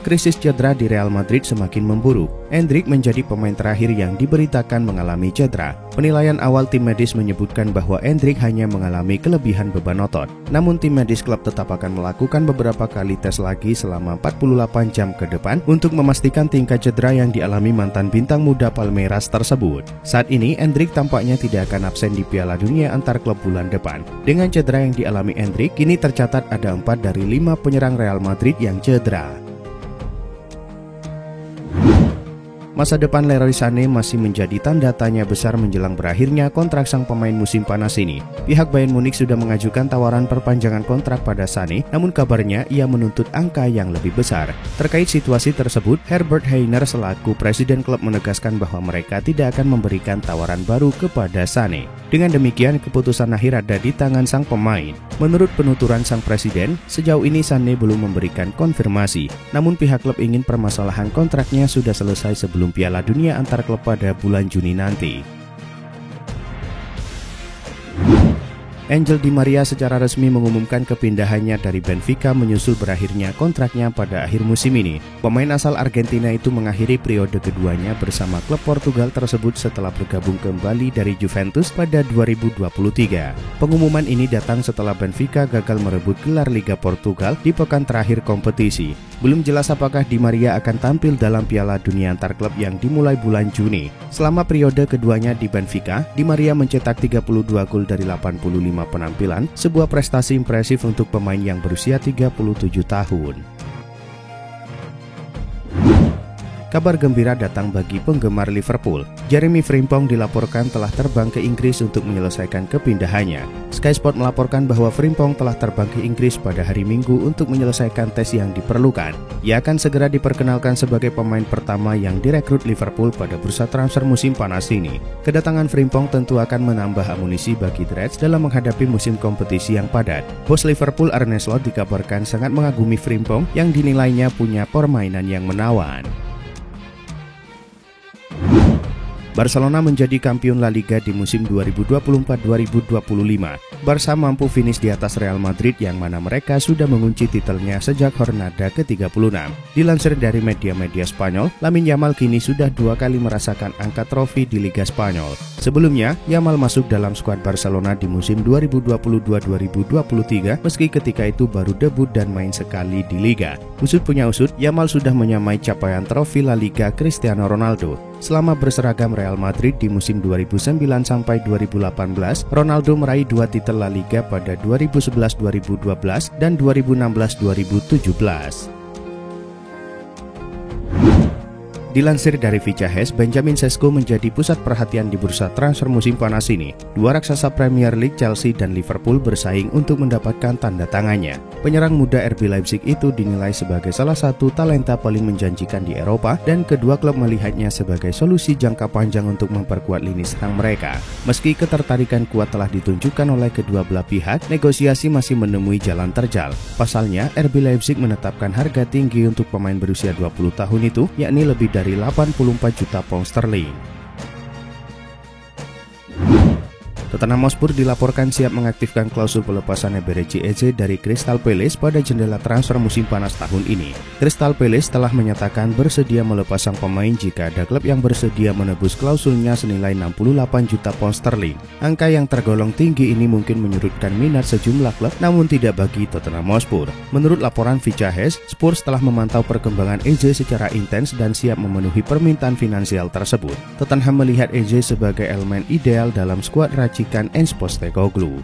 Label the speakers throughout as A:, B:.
A: krisis cedera di Real Madrid semakin memburuk. Endrick menjadi pemain terakhir yang diberitakan mengalami cedera. Penilaian awal tim medis menyebutkan bahwa Endrick hanya mengalami kelebihan beban otot. Namun tim medis klub tetap akan melakukan beberapa kali tes lagi selama 48 jam ke depan untuk memastikan tingkat cedera yang dialami mantan bintang muda Palmeiras tersebut. Saat ini Endrick tampaknya tidak akan absen di Piala Dunia antar klub bulan depan. Dengan cedera yang dialami Endrick, kini tercatat ada 4 dari 5 penyerang Real Madrid yang cedera. Masa depan Leroy Sané masih menjadi tanda tanya besar menjelang berakhirnya kontrak sang pemain musim panas ini. Pihak Bayern Munich sudah mengajukan tawaran perpanjangan kontrak pada Sané, namun kabarnya ia menuntut angka yang lebih besar. Terkait situasi tersebut, Herbert Hainer selaku presiden klub menegaskan bahwa mereka tidak akan memberikan tawaran baru kepada Sané. Dengan demikian, keputusan akhir ada di tangan sang pemain. Menurut penuturan sang presiden, sejauh ini Sané belum memberikan konfirmasi. Namun pihak klub ingin permasalahan kontraknya sudah selesai sebelum Piala Dunia antar klub pada bulan Juni nanti. Angel Di Maria secara resmi mengumumkan kepindahannya dari Benfica menyusul berakhirnya kontraknya pada akhir musim ini. Pemain asal Argentina itu mengakhiri periode keduanya bersama klub Portugal tersebut setelah bergabung kembali dari Juventus pada 2023. Pengumuman ini datang setelah Benfica gagal merebut gelar Liga Portugal di pekan terakhir kompetisi. Belum jelas apakah Di Maria akan tampil dalam Piala Dunia antar klub yang dimulai bulan Juni. Selama periode keduanya di Benfica, Di Maria mencetak 32 gol dari 85 penampilan, sebuah prestasi impresif untuk pemain yang berusia 37 tahun. Kabar gembira datang bagi penggemar Liverpool. Jeremy Frimpong dilaporkan telah terbang ke Inggris untuk menyelesaikan kepindahannya. Sky Sport melaporkan bahwa Frimpong telah terbang ke Inggris pada hari Minggu untuk menyelesaikan tes yang diperlukan. Ia akan segera diperkenalkan sebagai pemain pertama yang direkrut Liverpool pada bursa transfer musim panas ini. Kedatangan Frimpong tentu akan menambah amunisi bagi The Reds dalam menghadapi musim kompetisi yang padat. Bos Liverpool Arne Slot dikabarkan sangat mengagumi Frimpong yang dinilainya punya permainan yang menawan. Barcelona menjadi kampiun La Liga di musim 2024-2025. Barca mampu finish di atas Real Madrid yang mana mereka sudah mengunci titelnya sejak Jornada ke-36. Dilansir dari media-media Spanyol, Lamine Yamal kini sudah 2 kali merasakan angka trofi di Liga Spanyol. Sebelumnya, Yamal masuk dalam skuad Barcelona di musim 2022-2023 meski ketika itu baru debut dan main sekali di Liga. Usut punya usut, Yamal sudah menyamai capaian trofi La Liga Cristiano Ronaldo. Selama berseragam Real Madrid di musim 2009-2018, Ronaldo meraih 2 titel La Liga pada 2011-2012 dan 2016-2017. Dilansir dari Vicahes, Benjamin Sesko menjadi pusat perhatian di bursa transfer musim panas ini. Dua raksasa Premier League Chelsea dan Liverpool bersaing untuk mendapatkan tanda tangannya. Penyerang muda RB Leipzig itu dinilai sebagai salah satu talenta paling menjanjikan di Eropa dan kedua klub melihatnya sebagai solusi jangka panjang untuk memperkuat lini serang mereka. Meski ketertarikan kuat telah ditunjukkan oleh kedua belah pihak, negosiasi masih menemui jalan terjal. Pasalnya, RB Leipzig menetapkan harga tinggi untuk pemain berusia 20 tahun itu, yakni lebih dari 84 juta pound sterling. Tottenham Hotspur dilaporkan siap mengaktifkan klausul pelepasan Eberechi Eze dari Crystal Palace pada jendela transfer musim panas tahun ini. Crystal Palace telah menyatakan bersedia melepas sang pemain jika ada klub yang bersedia menebus klausulnya senilai 68 juta pound sterling. Angka yang tergolong tinggi ini mungkin menyurutkan minat sejumlah klub, namun tidak bagi Tottenham Hotspur. Menurut laporan Vicahes, Spurs telah memantau perkembangan Eze secara intens dan siap memenuhi permintaan finansial tersebut. Tottenham melihat Eze sebagai elemen ideal dalam skuad racikan Ange Postecoglou.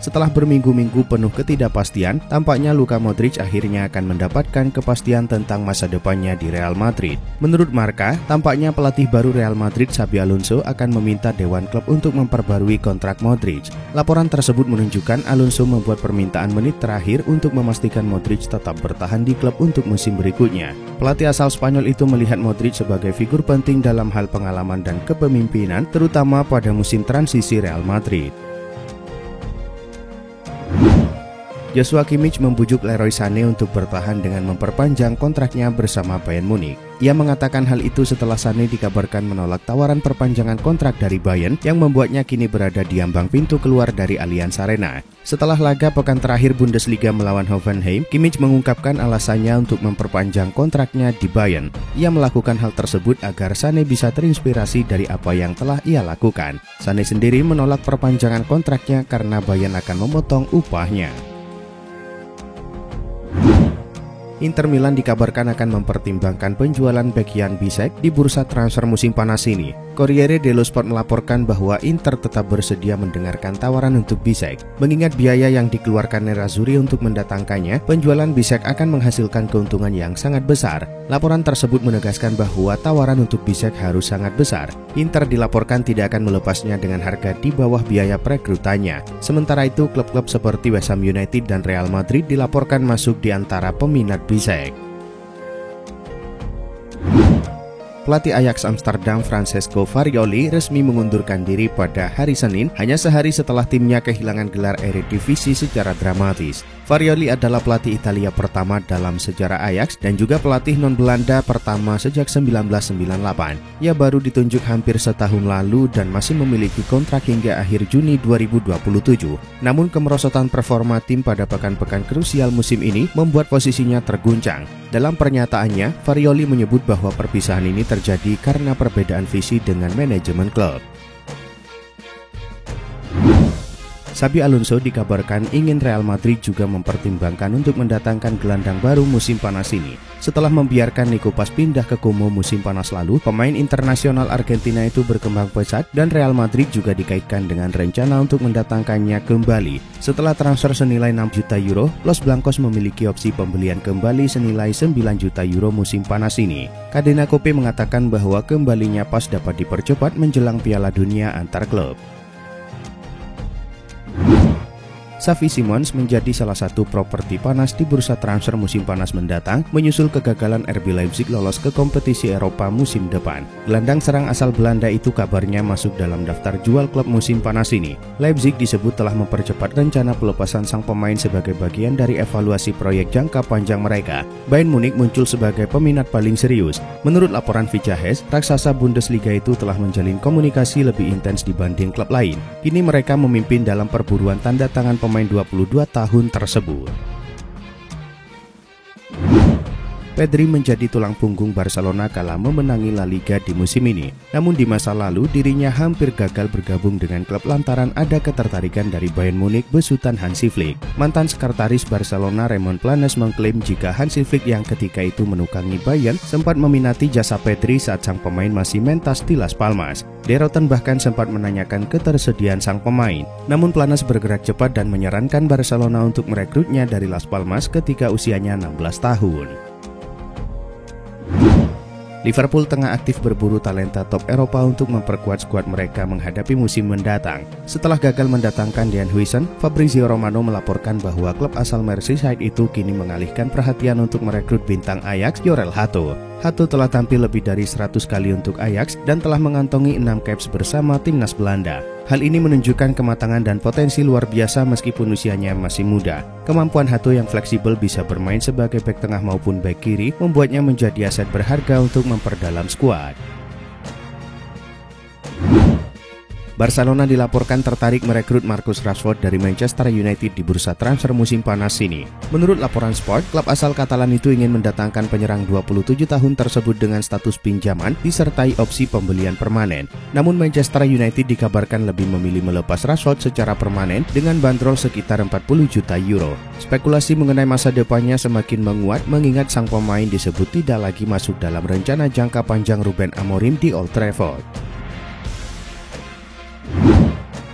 A: Setelah berminggu-minggu penuh ketidakpastian, tampaknya Luka Modric akhirnya akan mendapatkan kepastian tentang masa depannya di Real Madrid. Menurut Marca, tampaknya pelatih baru Real Madrid Xabi Alonso akan meminta dewan klub untuk memperbarui kontrak Modric. Laporan tersebut menunjukkan Alonso membuat permintaan menit terakhir untuk memastikan Modric tetap bertahan di klub untuk musim berikutnya. Pelatih asal Spanyol itu melihat Modric sebagai figur penting dalam hal pengalaman dan kepemimpinan, terutama pada musim transisi Real Madrid. Joshua Kimmich membujuk Leroy Sané untuk bertahan dengan memperpanjang kontraknya bersama Bayern Munich. Ia mengatakan hal itu setelah Sané dikabarkan menolak tawaran perpanjangan kontrak dari Bayern yang membuatnya kini berada di ambang pintu keluar dari Allianz Arena. Setelah laga pekan terakhir Bundesliga melawan Hoffenheim, Kimmich mengungkapkan alasannya untuk memperpanjang kontraknya di Bayern. Ia melakukan hal tersebut agar Sané bisa terinspirasi dari apa yang telah ia lakukan. Sané sendiri menolak perpanjangan kontraknya karena Bayern akan memotong upahnya. Inter Milan dikabarkan akan mempertimbangkan penjualan bek Jan Bisek di bursa transfer musim panas ini. Corriere dello Sport melaporkan bahwa Inter tetap bersedia mendengarkan tawaran untuk Bisek. Mengingat biaya yang dikeluarkan Nerazzurri untuk mendatangkannya, penjualan Bisek akan menghasilkan keuntungan yang sangat besar. Laporan tersebut menegaskan bahwa tawaran untuk Bisek harus sangat besar. Inter dilaporkan tidak akan melepasnya dengan harga di bawah biaya perekrutannya. Sementara itu, klub-klub seperti West Ham United dan Real Madrid dilaporkan masuk di antara peminat Bisek. Pelatih Ajax Amsterdam Francesco Farioli resmi mengundurkan diri pada hari Senin, hanya sehari setelah timnya kehilangan gelar Eredivisie secara dramatis. Farioli adalah pelatih Italia pertama dalam sejarah Ajax dan juga pelatih non-Belanda pertama sejak 1998. Ia baru ditunjuk hampir setahun lalu dan masih memiliki kontrak hingga akhir Juni 2027. Namun kemerosotan performa tim pada pekan-pekan krusial musim ini membuat posisinya terguncang. Dalam pernyataannya, Farioli menyebut bahwa perpisahan ini terjadi karena perbedaan visi dengan manajemen klub. Xabi Alonso dikabarkan ingin Real Madrid juga mempertimbangkan untuk mendatangkan gelandang baru musim panas ini. Setelah membiarkan Nico Paz pindah ke Como musim panas lalu, pemain internasional Argentina itu berkembang pesat dan Real Madrid juga dikaitkan dengan rencana untuk mendatangkannya kembali. Setelah transfer senilai 6 juta euro, Los Blancos memiliki opsi pembelian kembali senilai 9 juta euro musim panas ini. Cadena Cope mengatakan bahwa kembalinya Paz dapat dipercepat menjelang Piala Dunia antar klub. Xavi Simons menjadi salah satu properti panas di bursa transfer musim panas mendatang, menyusul kegagalan RB Leipzig lolos ke kompetisi Eropa musim depan. Gelandang serang asal Belanda itu kabarnya masuk dalam daftar jual klub musim panas ini. Leipzig disebut telah mempercepat rencana pelepasan sang pemain sebagai bagian dari evaluasi proyek jangka panjang mereka. Bayern Munich muncul sebagai peminat paling serius. Menurut laporan Fichahes, raksasa Bundesliga itu telah menjalin komunikasi lebih intens dibanding klub lain. Kini mereka memimpin dalam perburuan tanda tangan pemain 22 tahun tersebut. Pedri menjadi tulang punggung Barcelona kala memenangi La Liga di musim ini. Namun di masa lalu dirinya hampir gagal bergabung dengan klub lantaran ada ketertarikan dari Bayern Munich besutan Hansi Flick. Mantan sekretaris Barcelona Raymond Planes mengklaim jika Hansi Flick yang ketika itu menukangi Bayern sempat meminati jasa Pedri saat sang pemain masih mentas di Las Palmas. De Rotten bahkan sempat menanyakan ketersediaan sang pemain. Namun Planes bergerak cepat dan menyarankan Barcelona untuk merekrutnya dari Las Palmas ketika usianya 16 tahun. Liverpool tengah aktif berburu talenta top Eropa untuk memperkuat skuad mereka menghadapi musim mendatang. Setelah gagal mendatangkan Dean Huijsen, Fabrizio Romano melaporkan bahwa klub asal Merseyside itu kini mengalihkan perhatian untuk merekrut bintang Ajax Jorel Hato. Hato telah tampil lebih dari 100 kali untuk Ajax dan telah mengantongi 6 caps bersama timnas Belanda. Hal ini menunjukkan kematangan dan potensi luar biasa meskipun usianya masih muda. Kemampuan Hato yang fleksibel bisa bermain sebagai bek tengah maupun bek kiri membuatnya menjadi aset berharga untuk memperdalam skuad. Barcelona dilaporkan tertarik merekrut Marcus Rashford dari Manchester United di bursa transfer musim panas ini. Menurut laporan Sport, klub asal Katalan itu ingin mendatangkan penyerang 27 tahun tersebut dengan status pinjaman disertai opsi pembelian permanen. Namun Manchester United dikabarkan lebih memilih melepas Rashford secara permanen dengan bandrol sekitar 40 juta euro. Spekulasi mengenai masa depannya semakin menguat mengingat sang pemain disebut tidak lagi masuk dalam rencana jangka panjang Ruben Amorim di Old Trafford.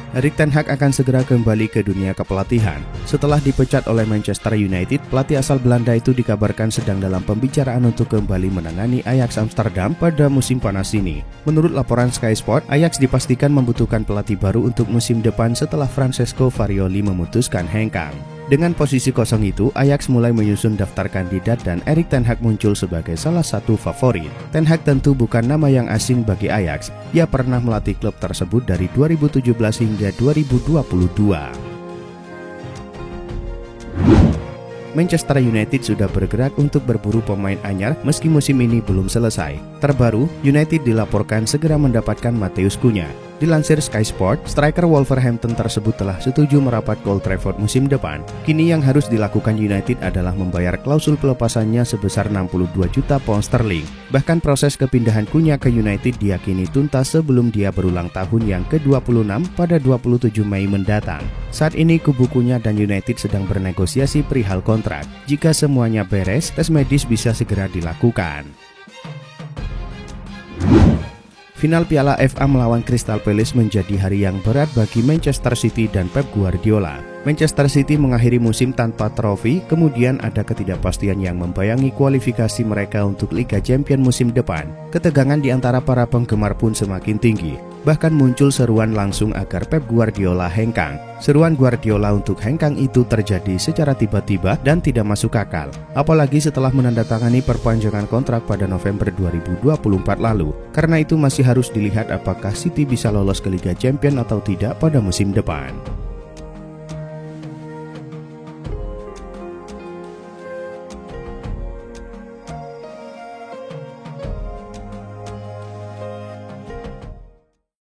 A: Erik ten Hag akan segera kembali ke dunia kepelatihan. Setelah dipecat oleh Manchester United, pelatih asal Belanda itu dikabarkan sedang dalam pembicaraan untuk kembali menangani Ajax Amsterdam pada musim panas ini. Menurut laporan Sky Sport, Ajax dipastikan membutuhkan pelatih baru untuk musim depan setelah Francesco Farioli memutuskan hengkang. Dengan posisi kosong itu, Ajax mulai menyusun daftar kandidat dan Erik ten Hag muncul sebagai salah satu favorit. Ten Hag tentu bukan nama yang asing bagi Ajax. Ia pernah melatih klub tersebut dari 2017 hingga 2022. Manchester United sudah bergerak untuk berburu pemain anyar meski musim ini belum selesai. Terbaru, United dilaporkan segera mendapatkan Matheus Cunha. Dilansir Sky Sport, striker Wolverhampton tersebut telah setuju merapat ke Old Trafford musim depan. Kini yang harus dilakukan United adalah membayar klausul pelepasannya sebesar 62 juta pound sterling. Bahkan proses kepindahan Cunha ke United diyakini tuntas sebelum dia berulang tahun yang ke-26 pada 27 Mei mendatang. Saat ini kubu Cunha dan United sedang bernegosiasi perihal kontrak. Jika semuanya beres, tes medis bisa segera dilakukan. Final Piala FA melawan Crystal Palace menjadi hari yang berat bagi Manchester City dan Pep Guardiola. Manchester City mengakhiri musim tanpa trofi, kemudian ada ketidakpastian yang membayangi kualifikasi mereka untuk Liga Champions musim depan. Ketegangan di antara para penggemar pun semakin tinggi. Bahkan muncul seruan langsung agar Pep Guardiola hengkang. Seruan Guardiola untuk hengkang itu terjadi secara tiba-tiba dan tidak masuk akal. Apalagi setelah menandatangani perpanjangan kontrak pada November 2024 lalu. Karena itu masih harus dilihat apakah City bisa lolos ke Liga Champions atau tidak pada musim depan.